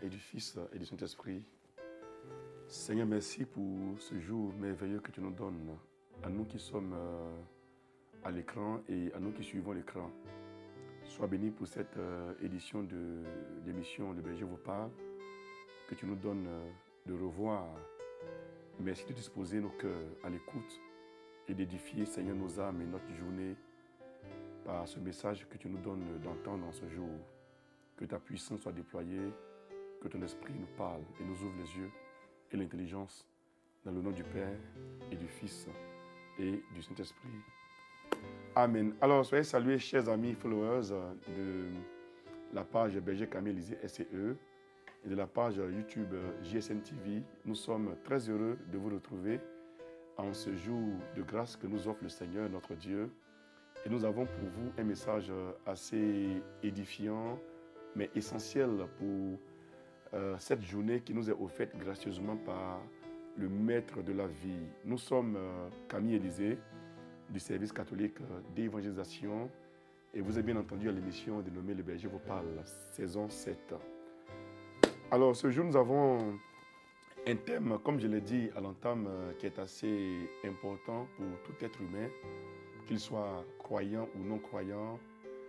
et du Fils et du Saint-Esprit. Seigneur, merci pour ce jour merveilleux que tu nous donnes, à nous qui sommes à l'écran et à nous qui suivons l'écran. Sois béni pour cette édition de l'émission Le Berger vous parle, que tu nous donnes de revoir. Merci de disposer nos cœurs à l'écoute et d'édifier, Seigneur, nos âmes et notre journée par ce message que tu nous donnes d'entendre en ce jour. Que ta puissance soit déployée, que ton esprit nous parle et nous ouvre les yeux et l'intelligence dans le nom du Père et du Fils et du Saint-Esprit. Amen. Alors, soyez salués, chers amis followers de la page Berger Camille Élysée SCE et de la page YouTube JSN TV. Nous sommes très heureux de vous retrouver en ce jour de grâce que nous offre le Seigneur, notre Dieu. Et nous avons pour vous un message assez édifiant, mais essentiel pour cette journée qui nous est offerte gracieusement par le Maître de la vie. Nous sommes Camille Élysée du service catholique d'évangélisation et vous êtes bien entendu à l'émission dénommée Le Berger vous parle, saison 7. Alors ce jour nous avons un thème, comme je l'ai dit à l'entame, qui est assez important pour tout être humain, qu'il soit croyant ou non croyant.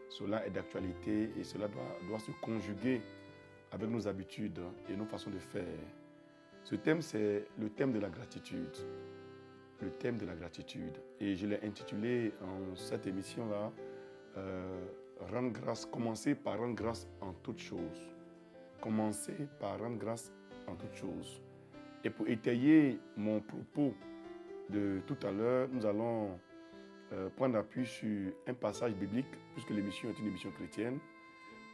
Cela est d'actualité et cela doit se conjuguer avec nos habitudes et nos façons de faire. Ce thème, c'est le thème de la gratitude. Le thème de la gratitude. Et je l'ai intitulé en cette émission-là, rendre grâce, commencer par rendre grâce en toutes choses. Commencer par rendre grâce en toutes choses. Et pour étayer mon propos de tout à l'heure, nous allons prendre appui sur un passage biblique, puisque l'émission est une émission chrétienne,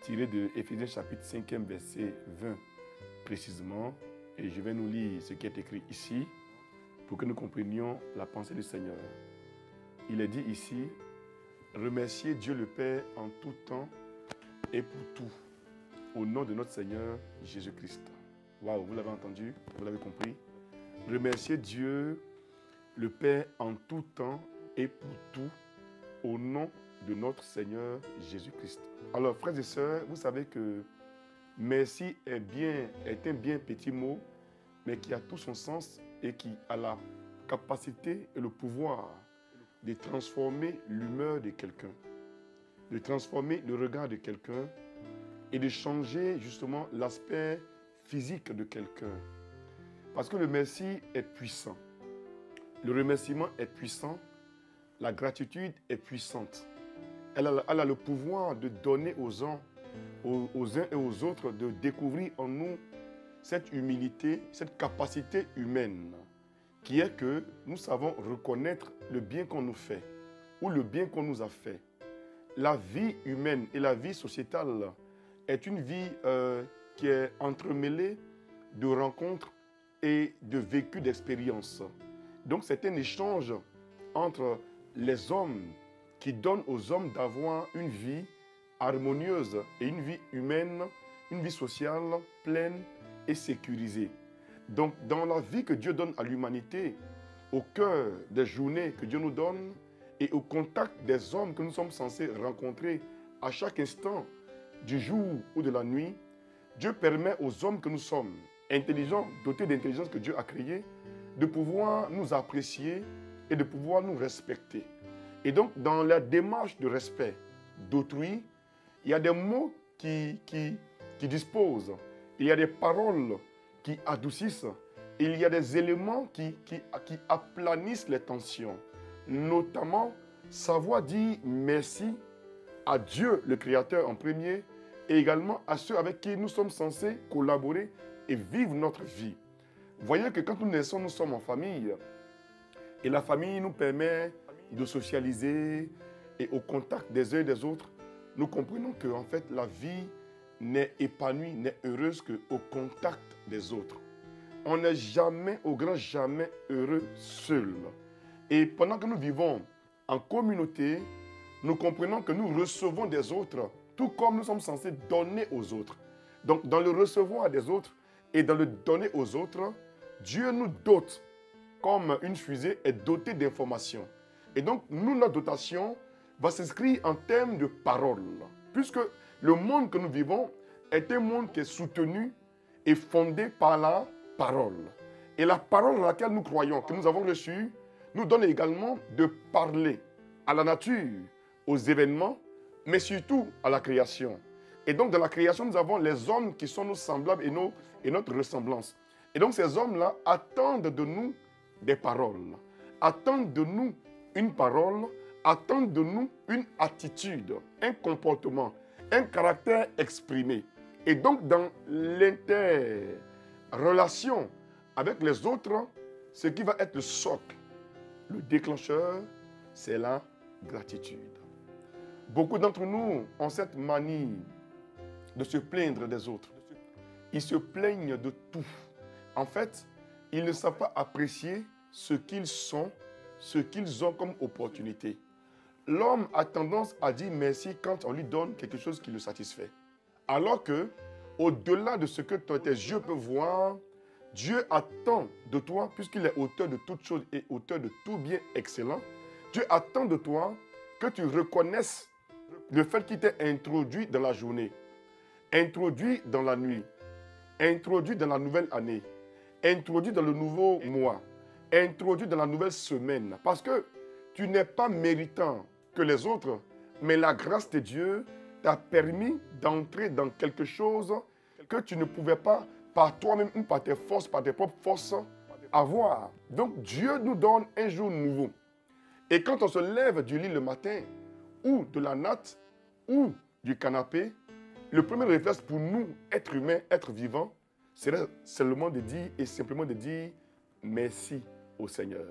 tiré de Éphésiens chapitre 5, verset 20 précisément. Et je vais nous lire ce qui est écrit ici pour que nous comprenions la pensée du Seigneur. Il est dit ici, remerciez Dieu le Père en tout temps et pour tout, au nom de notre Seigneur Jésus-Christ. Waouh, vous l'avez entendu, vous l'avez compris. Remerciez Dieu le Père en tout temps et pour tout, au nom de notre Seigneur Jésus-Christ. Alors, frères et sœurs, vous savez que merci est un bien petit mot, mais qui a tout son sens et qui a la capacité et le pouvoir de transformer l'humeur de quelqu'un, de transformer le regard de quelqu'un et de changer justement l'aspect physique de quelqu'un. Parce que le merci est puissant. Le remerciement est puissant. La gratitude est puissante. Elle a le pouvoir de donner aux uns et aux autres de découvrir en nous cette humilité, cette capacité humaine qui est que nous savons reconnaître le bien qu'on nous fait ou le bien qu'on nous a fait. La vie humaine et la vie sociétale est une vie qui est entremêlée de rencontres et de vécus d'expériences. Donc c'est un échange entre les hommes qui donnent aux hommes d'avoir une vie harmonieuse et une vie humaine, une vie sociale pleine et sécurisée. Donc dans la vie que Dieu donne à l'humanité, au cœur des journées que Dieu nous donne et au contact des hommes que nous sommes censés rencontrer à chaque instant du jour ou de la nuit, Dieu permet aux hommes que nous sommes, intelligents, dotés d'intelligence que Dieu a créée, de pouvoir nous apprécier et de pouvoir nous respecter. Et donc, dans la démarche de respect d'autrui, il y a des mots qui disposent, il y a des paroles qui adoucissent, il y a des éléments qui aplanissent les tensions. Notamment, savoir dire merci à Dieu, le Créateur en premier, et également à ceux avec qui nous sommes censés collaborer et vivre notre vie. Voyez que quand nous naissons, nous sommes en famille. Et la famille nous permet de socialiser et au contact des uns et des autres, nous comprenons que en fait, la vie n'est épanouie, n'est heureuse qu'au contact des autres. On n'est jamais, au grand jamais, heureux seul. Et pendant que nous vivons en communauté, nous comprenons que nous recevons des autres, tout comme nous sommes censés donner aux autres. Donc, dans le recevoir des autres et dans le donner aux autres, Dieu nous dote, comme une fusée est dotée d'informations. Et donc, nous, notre dotation va s'inscrire en termes de paroles. Puisque le monde que nous vivons est un monde qui est soutenu est fondée par la parole. Et la parole dans laquelle nous croyons, que nous avons reçue, nous donne également de parler à la nature, aux événements, mais surtout à la création. Et donc, dans la création, nous avons les hommes qui sont nos semblables et notre ressemblance. Et donc, ces hommes-là attendent de nous des paroles, attendent de nous une parole, attendent de nous une attitude, un comportement, un caractère exprimé. Et donc, dans l'interrelation avec les autres, ce qui va être le socle, le déclencheur, c'est la gratitude. Beaucoup d'entre nous ont cette manie de se plaindre des autres. Ils se plaignent de tout. En fait, ils ne savent pas apprécier ce qu'ils sont, ce qu'ils ont comme opportunité. L'homme a tendance à dire merci quand on lui donne quelque chose qui le satisfait. Alors que, au-delà de ce que tes yeux peuvent voir, Dieu attend de toi, puisqu'il est auteur de toutes choses et auteur de tout bien excellent, Dieu attend de toi que tu reconnaisses le fait qu'il t'est introduit dans la journée, introduit dans la nuit, introduit dans la nouvelle année, introduit dans le nouveau mois, introduit dans la nouvelle semaine. Parce que tu n'es pas méritant que les autres, mais la grâce de Dieu t'a permis d'entrer dans quelque chose que tu ne pouvais pas par toi-même ou par tes forces, par tes propres forces, avoir. Donc Dieu nous donne un jour nouveau. Et quand on se lève du lit le matin, ou de la natte, ou du canapé, le premier réflexe pour nous, êtres humains, êtres vivants, serait seulement de dire et simplement de dire merci au Seigneur.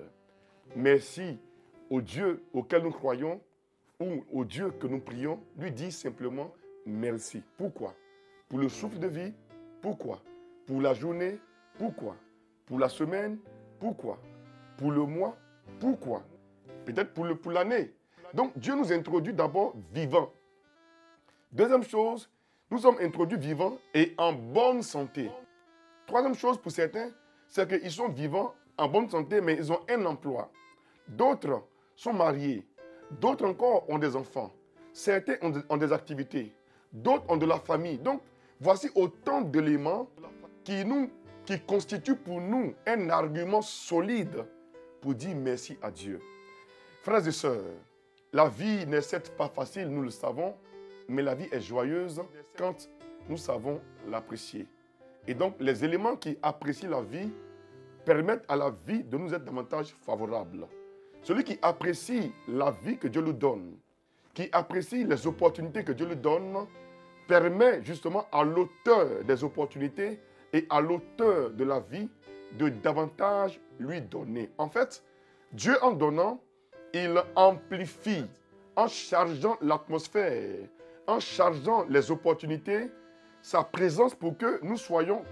Merci au Dieu auquel nous croyons ou au Dieu que nous prions, lui dire simplement merci. Pourquoi? Pour le souffle de vie, pourquoi? Pour la journée, pourquoi? Pour la semaine, pourquoi? Pour le mois, pourquoi? Peut-être pour l'année. Donc Dieu nous introduit d'abord vivants. Deuxième chose, nous sommes introduits vivants et en bonne santé. Troisième chose pour certains, c'est qu'ils sont vivants, en bonne santé, mais ils ont un emploi. D'autres sont mariés. D'autres encore ont des enfants. Certains ont des activités. D'autres ont de la famille. Donc, voici autant d'éléments qui constituent pour nous un argument solide pour dire merci à Dieu. Frères et sœurs, la vie n'est certes pas facile, nous le savons, mais la vie est joyeuse quand nous savons l'apprécier. Et donc, les éléments qui apprécient la vie permettent à la vie de nous être davantage favorable. Celui qui apprécie la vie que Dieu lui donne, qui apprécie les opportunités que Dieu lui donne, permet justement à l'auteur des opportunités et à l'auteur de la vie de davantage lui donner. En fait, Dieu en donnant, il amplifie en chargeant l'atmosphère, en chargeant les opportunités, sa présence pour que nous soyons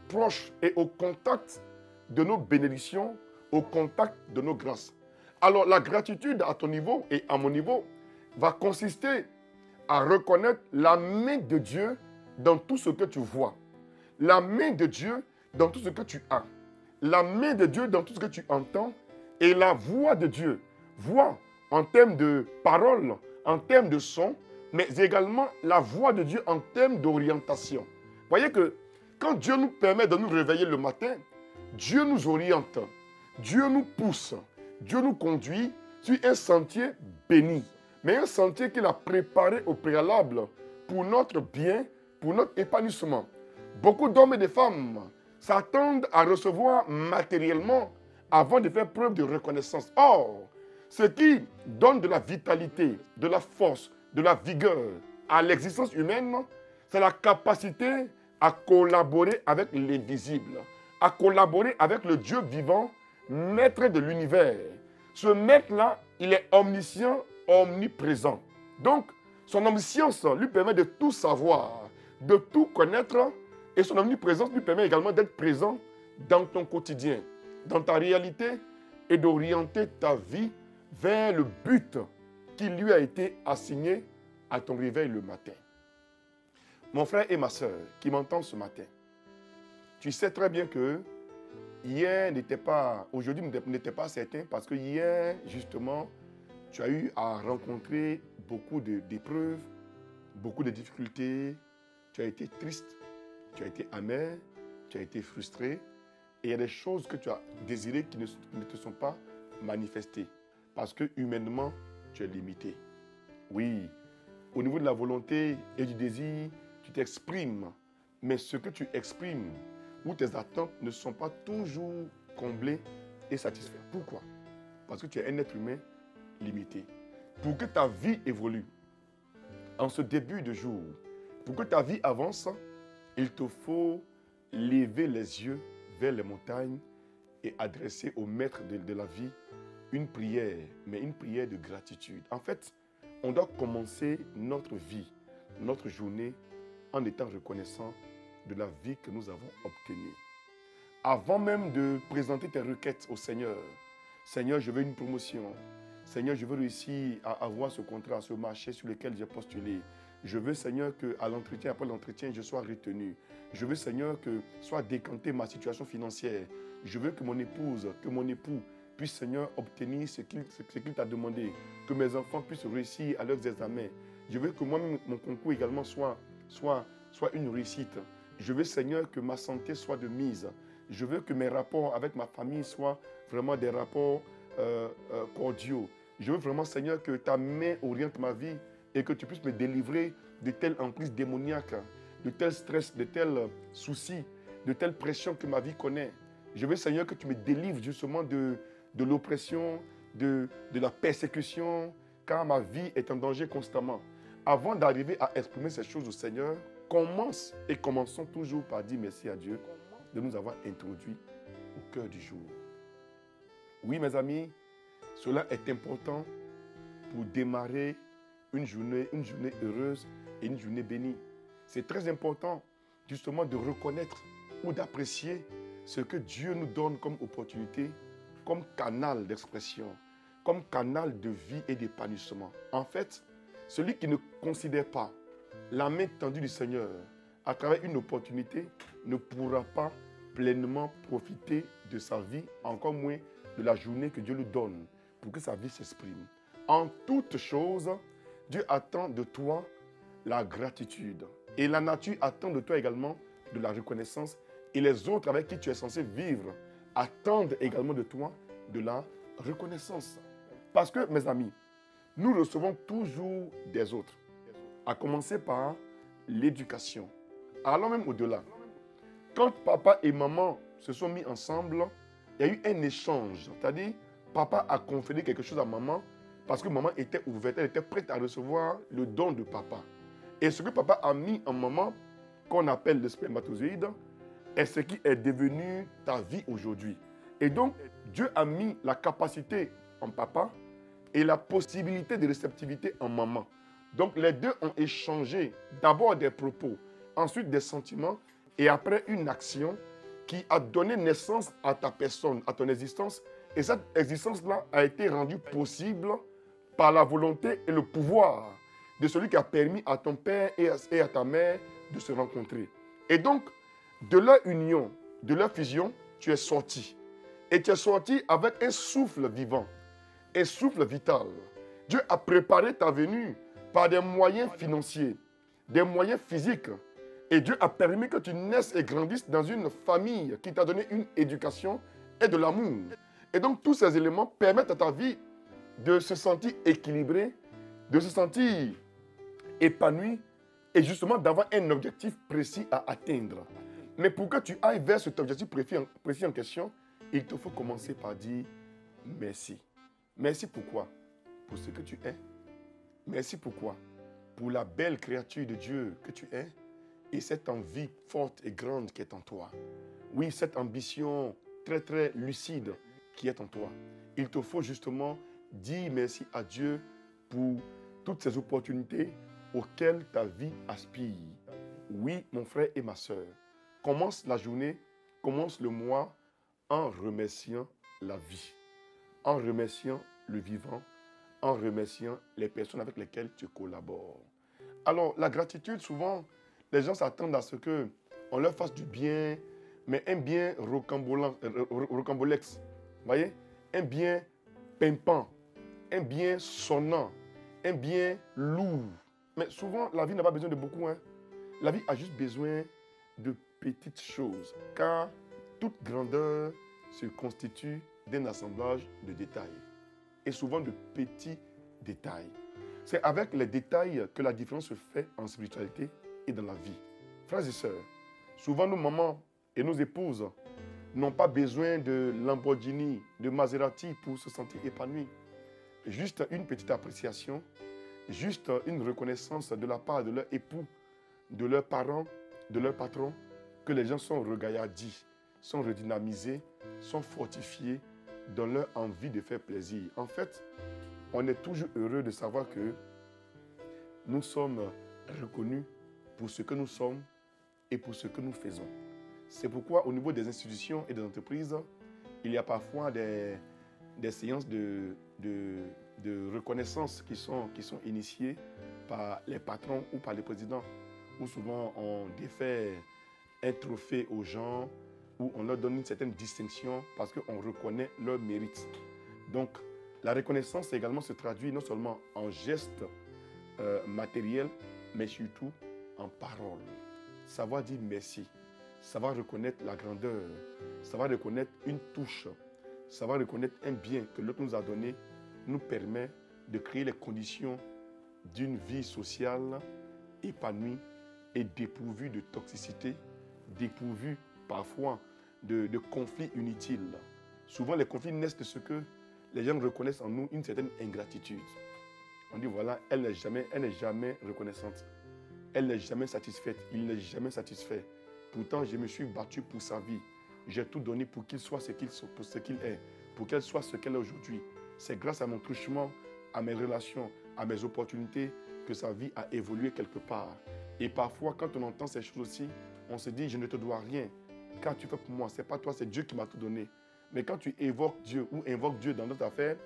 proches et au contact de nos bénédictions, au contact de nos grâces. Alors la gratitude à ton niveau et à mon niveau va consister à reconnaître la main de Dieu dans tout ce que tu vois, la main de Dieu dans tout ce que tu as, la main de Dieu dans tout ce que tu entends et la voix de Dieu. Voix en termes de parole, en termes de son, mais également la voix de Dieu en termes d'orientation. Voyez que quand Dieu nous permet de nous réveiller le matin, Dieu nous oriente, Dieu nous pousse, Dieu nous conduit sur un sentier béni, mais un sentier qu'il a préparé au préalable pour notre bien, pour notre épanouissement. Beaucoup d'hommes et de femmes s'attendent à recevoir matériellement avant de faire preuve de reconnaissance. Or, ce qui donne de la vitalité, de la force, de la vigueur à l'existence humaine, c'est la capacité à collaborer avec l'invisible, à collaborer avec le Dieu vivant, maître de l'univers. Ce maître-là, il est omniscient, omniprésent. Donc, son omniscience lui permet de tout savoir, de tout connaître, et son omniprésence lui permet également d'être présent dans ton quotidien, dans ta réalité, et d'orienter ta vie vers le but qui lui a été assigné à ton réveil le matin. Mon frère et ma soeur qui m'entendent ce matin, tu sais très bien que hier aujourd'hui n'était pas certain parce que hier, justement, tu as eu à rencontrer beaucoup d'épreuves, beaucoup de difficultés, tu as été triste, tu as été amer, tu as été frustré et il y a des choses que tu as désirées qui ne te sont pas manifestées parce que humainement, tu es limité. Oui, au niveau de la volonté et du désir, tu t'exprimes, mais ce que tu exprimes ou tes attentes ne sont pas toujours comblées et satisfaites. Pourquoi? Parce que tu es un être humain limité. Pour que ta vie évolue, en ce début de jour, pour que ta vie avance, il te faut lever les yeux vers les montagnes et adresser au maître de la vie une prière, mais une prière de gratitude. En fait, on doit commencer notre vie, notre journée, en étant reconnaissant de la vie que nous avons obtenue. Avant même de présenter tes requêtes au Seigneur, Seigneur, je veux une promotion. Seigneur, je veux réussir à avoir ce contrat, ce marché sur lequel j'ai postulé. Je veux, Seigneur, qu'à l'entretien, après l'entretien, je sois retenu. Je veux, Seigneur, que soit décantée ma situation financière. Je veux que mon épouse, que mon époux puisse, Seigneur, obtenir ce qu'il t'a demandé. Que mes enfants puissent réussir à leurs examens. Je veux que moi-même, mon concours également soit une réussite. Je veux, Seigneur, que ma santé soit de mise. Je veux que mes rapports avec ma famille soient vraiment des rapports cordiaux. Je veux vraiment, Seigneur, que ta main oriente ma vie et que tu puisses me délivrer de telles emprises démoniaques, de tels stress, de tels soucis, de telles pressions que ma vie connaît. Je veux, Seigneur, que tu me délivres justement de l'oppression, de la persécution, car ma vie est en danger constamment. Avant d'arriver à exprimer ces choses au Seigneur, commençons toujours par dire merci à Dieu de nous avoir introduits au cœur du jour. Oui, mes amis, cela est important pour démarrer une journée heureuse et une journée bénie. C'est très important justement de reconnaître ou d'apprécier ce que Dieu nous donne comme opportunité, comme canal d'expression, comme canal de vie et d'épanouissement. En fait, celui qui ne considère pas la main tendue du Seigneur à travers une opportunité ne pourra pas pleinement profiter de sa vie, encore moins de la journée que Dieu lui donne pour que sa vie s'exprime. En toutes choses, Dieu attend de toi la gratitude. Et la nature attend de toi également de la reconnaissance. Et les autres avec qui tu es censé vivre attendent également de toi de la reconnaissance. Parce que, mes amis, nous recevons toujours des autres. À commencer par l'éducation. Allons même au-delà. Quand papa et maman se sont mis ensemble, il y a eu un échange. C'est-à-dire, papa a conféré quelque chose à maman parce que maman était ouverte, elle était prête à recevoir le don de papa. Et ce que papa a mis en maman, qu'on appelle le spermatozoïde, est ce qui est devenu ta vie aujourd'hui. Et donc, Dieu a mis la capacité en papa et la possibilité de réceptivité en maman. Donc, les deux ont échangé d'abord des propos, ensuite des sentiments et après une action qui a donné naissance à ta personne, à ton existence. Et cette existence-là a été rendue possible par la volonté et le pouvoir de celui qui a permis à ton père et à ta mère de se rencontrer. Et donc, de leur union, de leur fusion, tu es sorti. Et tu es sorti avec un souffle vivant, un souffle vital. Dieu a préparé ta venue par des moyens financiers, des moyens physiques. Et Dieu a permis que tu naisses et grandisses dans une famille qui t'a donné une éducation et de l'amour. Et donc, tous ces éléments permettent à ta vie de se sentir équilibrée, de se sentir épanouie et justement d'avoir un objectif précis à atteindre. Mais pour que tu ailles vers cet objectif précis en question, il te faut commencer par dire merci. Merci pourquoi? Pour ce que tu es. Merci pourquoi? Pour la belle créature de Dieu que tu es et cette envie forte et grande qui est en toi. Oui, cette ambition très très lucide qui est en toi. Il te faut justement dire merci à Dieu pour toutes ces opportunités auxquelles ta vie aspire. Oui, mon frère et ma soeur, commence la journée, commence le mois en remerciant la vie, en remerciant le vivant, en remerciant les personnes avec lesquelles tu collabores. Alors, la gratitude, souvent, les gens s'attendent à ce qu'on leur fasse du bien, mais un bien rocambolex, vous voyez, un bien pimpant, un bien sonnant, un bien lourd. Mais souvent, la vie n'a pas besoin de beaucoup. La vie a juste besoin de petites choses, car toute grandeur se constitue d'un assemblage de détails, et souvent de petits détails. C'est avec les détails que la différence se fait en spiritualité et dans la vie. Frères et sœurs, souvent nos mamans et nos épouses n'ont pas besoin de Lamborghini, de Maserati pour se sentir épanouis. Juste une petite appréciation, juste une reconnaissance de la part de leur époux, de leurs parents, de leurs patrons, que les gens sont regaillardis, sont redynamisés, sont fortifiés dans leur envie de faire plaisir. En fait, on est toujours heureux de savoir que nous sommes reconnus pour ce que nous sommes et pour ce que nous faisons. C'est pourquoi au niveau des institutions et des entreprises, il y a parfois des séances de reconnaissance qui sont initiées par les patrons ou par les présidents, où souvent on défait un trophée aux gens, où on leur donne une certaine distinction parce qu'on reconnaît leur mérite. Donc, la reconnaissance également se traduit non seulement en gestes matériels, mais surtout en paroles. Savoir dire merci, savoir reconnaître la grandeur, savoir reconnaître une touche, savoir reconnaître un bien que l'autre nous a donné, nous permet de créer les conditions d'une vie sociale épanouie et dépourvue de toxicité, dépourvue parfois de conflits inutiles. Souvent, les conflits naissent de ce que les gens reconnaissent en nous une certaine ingratitude. On dit voilà, elle n'est jamais reconnaissante. Elle n'est jamais satisfaite. Il n'est jamais satisfait. Pourtant, je me suis battu pour sa vie. J'ai tout donné pour qu'il soit ce qu'il est, pour qu'elle soit ce qu'elle est aujourd'hui. C'est grâce à mon truchement, à mes relations, à mes opportunités que sa vie a évolué quelque part. Et parfois, quand on entend ces choses aussi, on se dit, je ne te dois rien. Car tu fais pour moi, ce n'est pas toi, c'est Dieu qui m'a tout donné. Mais quand tu évoques Dieu ou invoques Dieu dans notre affaire,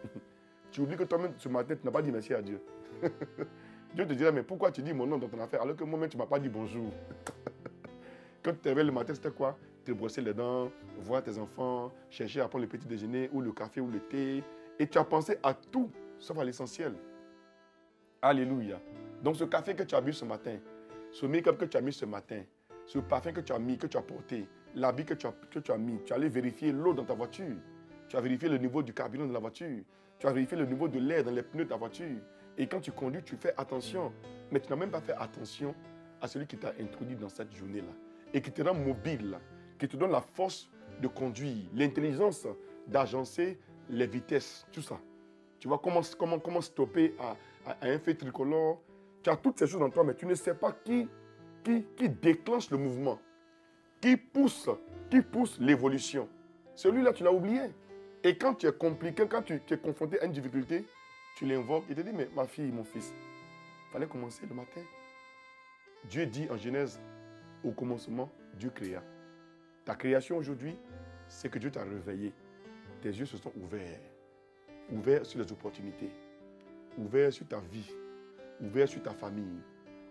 tu oublies que toi-même, ce matin, tu n'as pas dit merci à Dieu. Dieu te dirait, mais pourquoi tu dis mon nom dans ton affaire alors que moi-même, tu ne m'as pas dit bonjour. Quand tu te réveilles le matin, c'était quoi? Te brosser les dents, voir tes enfants, chercher à prendre le petit déjeuner ou le café ou le thé. Et tu as pensé à tout, sauf à l'essentiel. Alléluia. Donc ce café que tu as bu ce matin, ce make-up que tu as mis ce matin, ce parfum que tu as mis, que tu as porté, l'habit que tu as mis, tu as allé vérifier l'eau dans ta voiture, tu as vérifié le niveau du carburant de la voiture, tu as vérifié le niveau de l'air dans les pneus de ta voiture. Et quand tu conduis, tu fais attention. Mais tu n'as même pas fait attention à celui qui t'a introduit dans cette journée-là. Et qui te rend mobile, qui te donne la force de conduire, l'intelligence d'agencer les vitesses, tout ça. Tu vois comment stopper à un feu tricolore. Tu as toutes ces choses en toi, mais tu ne sais pas qui déclenche le mouvement, qui pousse l'évolution. Celui-là, tu l'as oublié. Et quand tu es compliqué, quand tu es confronté à une difficulté, tu l'invoques et te dis, mais ma fille, mon fils, il fallait commencer le matin. Dieu dit en Genèse, au commencement, Dieu créa. Ta création aujourd'hui, c'est que Dieu t'a réveillé. Tes yeux se sont ouverts. Ouverts sur les opportunités. Ouverts sur ta vie. Ouverts sur ta famille.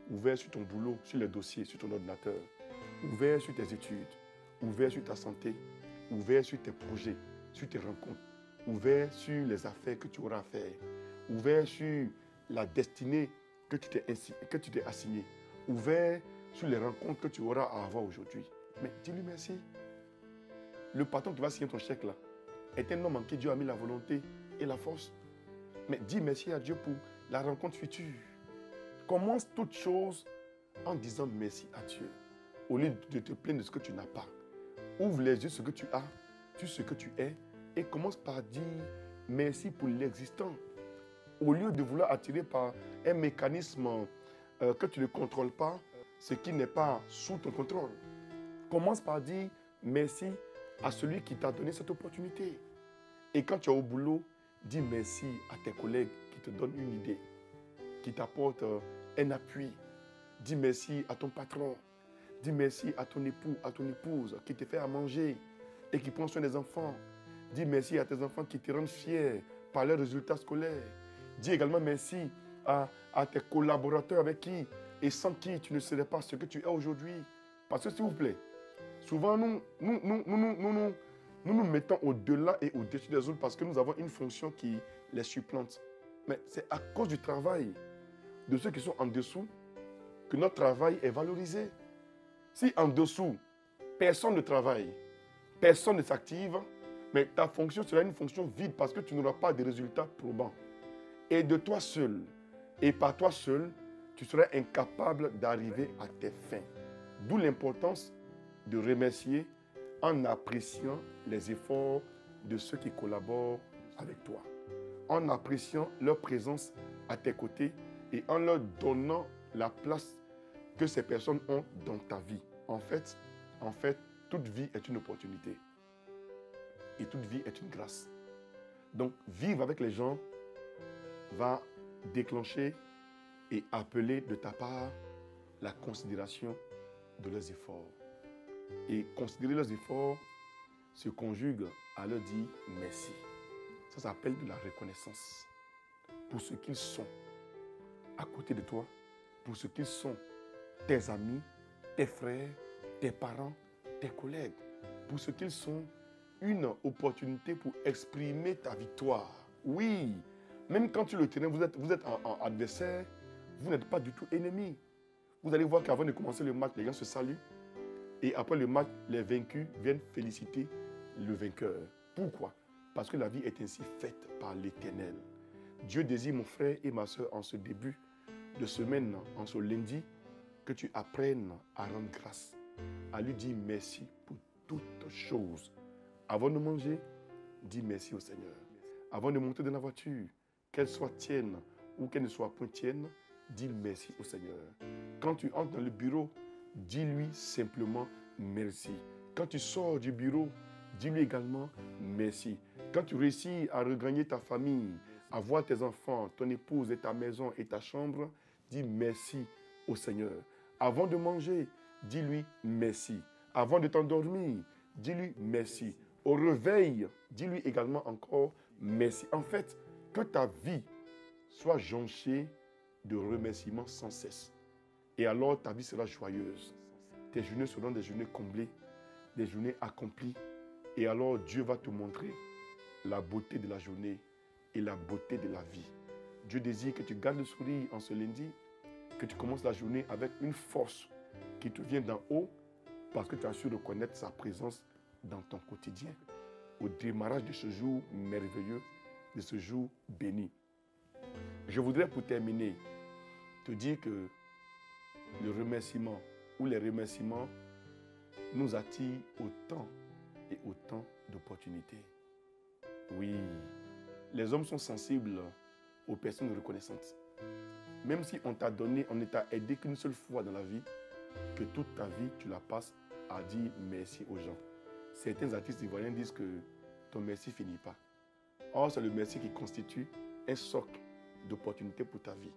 Ouverts sur ton boulot, sur les dossiers, sur ton ordinateur. Ouverts sur tes études. Ouverts sur ta santé. Ouverts sur tes projets, sur tes rencontres. Ouverts sur les affaires que tu auras à faire. Ouverts sur la destinée que tu t'es assignée. Ouverts sur les rencontres que tu auras à avoir aujourd'hui. Mais dis-lui merci. Le patron qui va signer ton chèque là est un homme en qui Dieu a mis la volonté et la force. Mais dis merci à Dieu pour la rencontre future. Commence toute chose en disant merci à Dieu. Au lieu de te plaindre de ce que tu n'as pas. Ouvre les yeux sur ce que tu as, sur ce que tu es, et commence par dire merci pour l'existant. Au lieu de vouloir attirer par un mécanisme que tu ne contrôles pas, ce qui n'est pas sous ton contrôle. Commence par dire merci à celui qui t'a donné cette opportunité. Et quand tu es au boulot, dis merci à tes collègues qui te donnent une idée, qui t'apportent un appui. Dis merci à ton patron. Dis merci à ton époux, à ton épouse qui te fait à manger et qui prend soin des enfants. Dis merci à tes enfants qui te rendent fiers par leurs résultats scolaires. Dis également merci à tes collaborateurs avec qui et sans qui tu ne serais pas ce que tu es aujourd'hui. Parce que s'il vous plaît, souvent nous nous mettons au-delà et au-dessus des autres parce que nous avons une fonction qui les supplante. Mais c'est à cause du travail de ceux qui sont en dessous que notre travail est valorisé. Si en dessous, personne ne travaille, personne ne s'active, mais ta fonction sera une fonction vide parce que tu n'auras pas de résultats probants. Et de toi seul, et par toi seul, tu seras incapable d'arriver à tes fins. D'où l'importance de remercier en appréciant les efforts de ceux qui collaborent avec toi, en appréciant leur présence à tes côtés et en leur donnant la place que ces personnes ont dans ta vie. En fait, toute vie est une opportunité et toute vie est une grâce. Donc, vivre avec les gens va déclencher et appeler de ta part la considération de leurs efforts. Et considérer leurs efforts se conjugue à leur dire merci. Ça s'appelle de la reconnaissance pour ce qu'ils sont à côté de toi, pour ce qu'ils sont, tes amis, tes frères, tes parents, tes collègues, pour ce qu'ils sont, une opportunité pour exprimer ta victoire. Oui, même quand sur le terrain, vous êtes en adversaire, vous n'êtes pas du tout ennemi. Vous allez voir qu'avant de commencer le match, les gens se saluent. Et après le match, les vaincus viennent féliciter le vainqueur. Pourquoi? Parce que la vie est ainsi faite par l'Éternel. Dieu désire, mon frère et ma soeur, en ce début de semaine, en ce lundi, que tu apprennes à rendre grâce, à lui dire merci pour toutes choses. Avant de manger, dis merci au Seigneur. Avant de monter dans la voiture, qu'elle soit tienne ou qu'elle ne soit point tienne, dis merci au Seigneur. Quand tu entres dans le bureau, dis-lui simplement merci. Quand tu sors du bureau, dis-lui également merci. Quand tu réussis à regagner ta famille, à voir tes enfants, ton épouse et ta maison et ta chambre, dis merci au Seigneur. Avant de manger, dis-lui merci. Avant de t'endormir, dis-lui merci. Au réveil, dis-lui également encore merci. En fait, que ta vie soit jonchée de remerciements sans cesse. Et alors, ta vie sera joyeuse. Tes journées seront des journées comblées, des journées accomplies. Et alors, Dieu va te montrer la beauté de la journée et la beauté de la vie. Dieu désire que tu gardes le sourire en ce lundi, que tu commences la journée avec une force qui te vient d'en haut parce que tu as su reconnaître sa présence dans ton quotidien. Au démarrage de ce jour merveilleux, de ce jour béni. Je voudrais pour terminer te dire que le remerciement ou les remerciements nous attirent autant et autant d'opportunités. Oui, les hommes sont sensibles aux personnes reconnaissantes. Même si on t'a donné, on ne t'a aidé qu'une seule fois dans la vie, que toute ta vie, tu la passes à dire merci aux gens. Certains artistes ivoiriens disent que ton merci ne finit pas. Or, c'est le merci qui constitue un socle d'opportunité pour ta vie.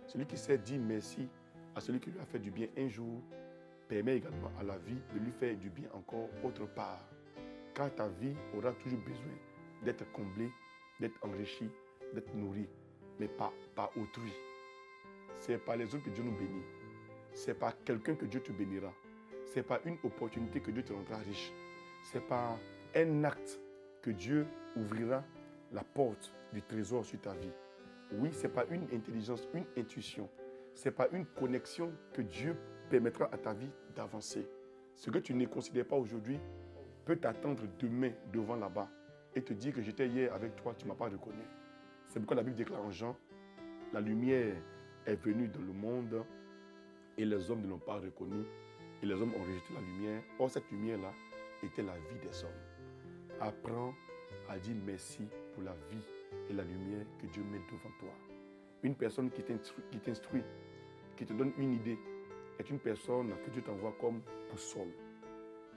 Celui qui sait dire merci à celui qui lui a fait du bien un jour, permet également à la vie de lui faire du bien encore autre part. Car ta vie aura toujours besoin d'être comblée, d'être enrichie, d'être nourrie, mais pas par autrui. C'est par les autres que Dieu nous bénit. C'est par quelqu'un que Dieu te bénira. C'est pas une opportunité que Dieu te rendra riche. C'est par un acte que Dieu ouvrira la porte du trésor sur ta vie. Oui, ce n'est pas une intelligence, une intuition. Ce n'est pas une connexion que Dieu permettra à ta vie d'avancer. Ce que tu ne considères pas aujourd'hui peut t'attendre demain devant là-bas et te dire que j'étais hier avec toi, tu ne m'as pas reconnu. C'est pourquoi la Bible déclare en Jean, la lumière est venue dans le monde et les hommes ne l'ont pas reconnue et les hommes ont rejeté la lumière. Or, cette lumière-là était la vie des hommes. Apprends à dire merci pour la vie et la lumière que Dieu met devant toi. Une personne qui t'instruit, qui te donne une idée, est une personne que Dieu t'envoie comme boussole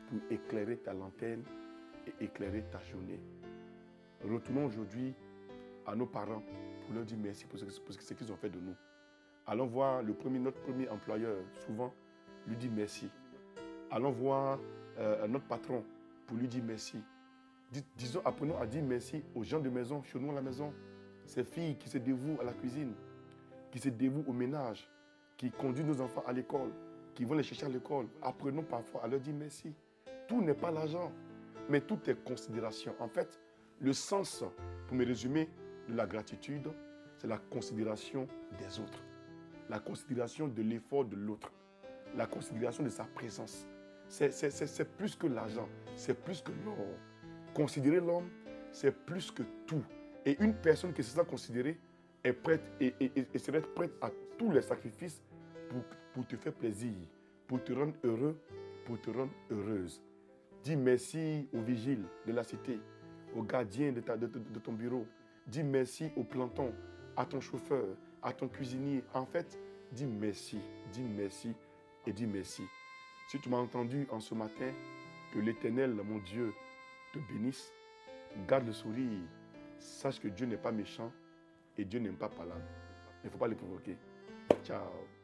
pour éclairer ta lanterne et éclairer ta journée. Retournons aujourd'hui à nos parents pour leur dire merci pour ce qu'ils ont fait de nous. Allons voir notre premier employeur, souvent, lui dire merci. Allons voir notre patron pour lui dire merci. Disons, apprenons à dire merci aux gens de maison, chez nous à la maison. Ces filles qui se dévouent à la cuisine, qui se dévouent au ménage, qui conduisent nos enfants à l'école, qui vont les chercher à l'école. Apprenons parfois à leur dire merci. Tout n'est pas l'argent, mais tout est considération. En fait, le sens, pour me résumer, de la gratitude, c'est la considération des autres. La considération de l'effort de l'autre. La considération de sa présence. C'est plus que l'argent, c'est plus que l'or. Considérer l'homme, c'est plus que tout. Et une personne qui se sent considérée est prête et serait prête à tous les sacrifices pour te faire plaisir, pour te rendre heureux, pour te rendre heureuse. Dis merci au vigile de la cité, au gardien de ton bureau. Dis merci au planton, à ton chauffeur, à ton cuisinier. En fait, dis merci et dis merci. Si tu m'as entendu en ce matin, que l'Éternel, mon Dieu, te bénisse. Garde le sourire. Sache que Dieu n'est pas méchant et Dieu n'aime pas parler. Il ne faut pas les provoquer. Ciao.